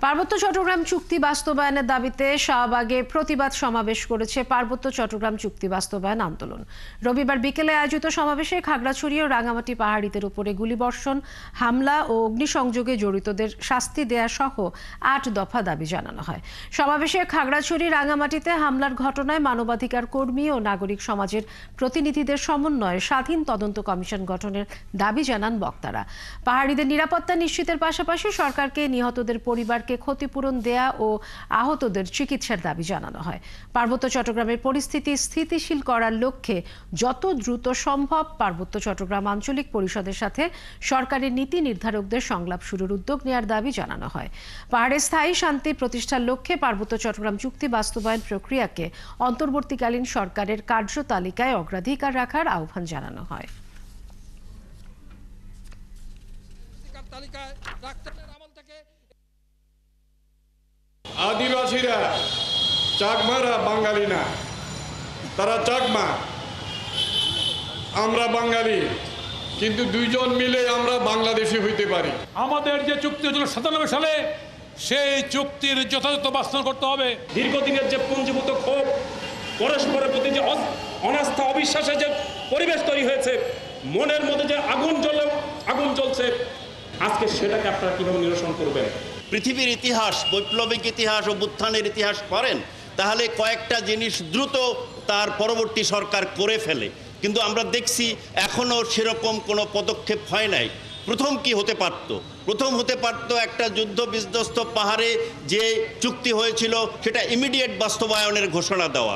পার্বত্য চট্টগ্রাম চুক্তি বাস্তবায়নের দাবিতে শাহবাগে প্রতিবাদ সমাবেশ করেছে পার্বত্য চট্টগ্রাম চুক্তি বাস্তবায়ন আন্দোলন। রবিবার বিকেলে আয়োজিত সমাবেশে খাগড়াছড়ি ও রাঙামাটি পাহাড়িদের উপরে গুলিবর্ষণ, হামলা ও অগ্নিসংযোগে জড়িতদের শাস্তি দেয়া সহ ৮ দফা দাবি জানানো হয়। সমাবেশে খাগড়াছড়ি রাঙামাটিতে হামলার ঘটনায় মানবাধিকার কর্মী ও নাগরিক সমাজের প্রতিনিধিদের সমন্বয়ে স্বাধীন তদন্ত কমিশন গঠনের দাবি জানান বক্তারা। পাহাড়িদের নিরাপত্তা নিশ্চিতের পাশাপাশি সরকারকে নিহতদের পরিবারকে ক্ষতিপূরণ দেয়া ও আহতদের চিকিৎসার দাবি জানানো হয়। পার্বত্য চট্টগ্রামের পরিস্থিতি স্থিতিশীল করার লক্ষ্যে যত দ্রুত সম্ভব পার্বত্য চট্টগ্রাম আঞ্চলিক পরিষদের সাথে সরকারের নীতি নির্ধারকদের সংলাপ শুরুর উদ্যোগ নেওয়ার দাবি জানানো হয়। পাহাড়ে স্থায়ী শান্তি প্রতিষ্ঠার লক্ষ্যে পার্বত্য চট্টগ্রাম চুক্তি বাস্তবায়ন প্রক্রিয়াকে অন্তর্বর্তীকালীন সরকারের কার্যতালিকায় অগ্রাধিকার রাখার আহ্বান জানানো হয়। আদিবাসীরা চাকমারা বাঙালি না, তারা চাকমা, আমরা বাঙালি, কিন্তু দুইজন মিলে আমরা বাংলাদেশি হইতে পারি। আমাদের যে চুক্তি হয়েছিল 97 সালে, সেই চুক্তির যথাযথ বাস্তবায়ন করতে হবে। দীর্ঘদিনের যে পুঞ্জীভূত ক্ষোভ, পরস্পরের প্রতি যে অনাস্থা অবিশ্বাসের যে পরিবেশ তৈরি হয়েছে, মনের মধ্যে যে আগুন জ্বলছে, আজকে সেটাকে আপনারা কিভাবে নিরসন করবেন? পৃথিবীর ইতিহাস, বৈপ্লবিক ইতিহাস, অভ্যুত্থানের ইতিহাস পড়েন, তাহলে কয়েকটা জিনিস দ্রুত তার পরবর্তী সরকার করে ফেলে, কিন্তু আমরা দেখছি এখনও সেরকম কোনো পদক্ষেপ হয় নাই। প্রথম কি হতে পারত? প্রথম হতে পারত একটা যুদ্ধ বিধ্বস্ত পাহাড়ে যে চুক্তি হয়েছিল সেটা ইমিডিয়েট বাস্তবায়নের ঘোষণা দেওয়া।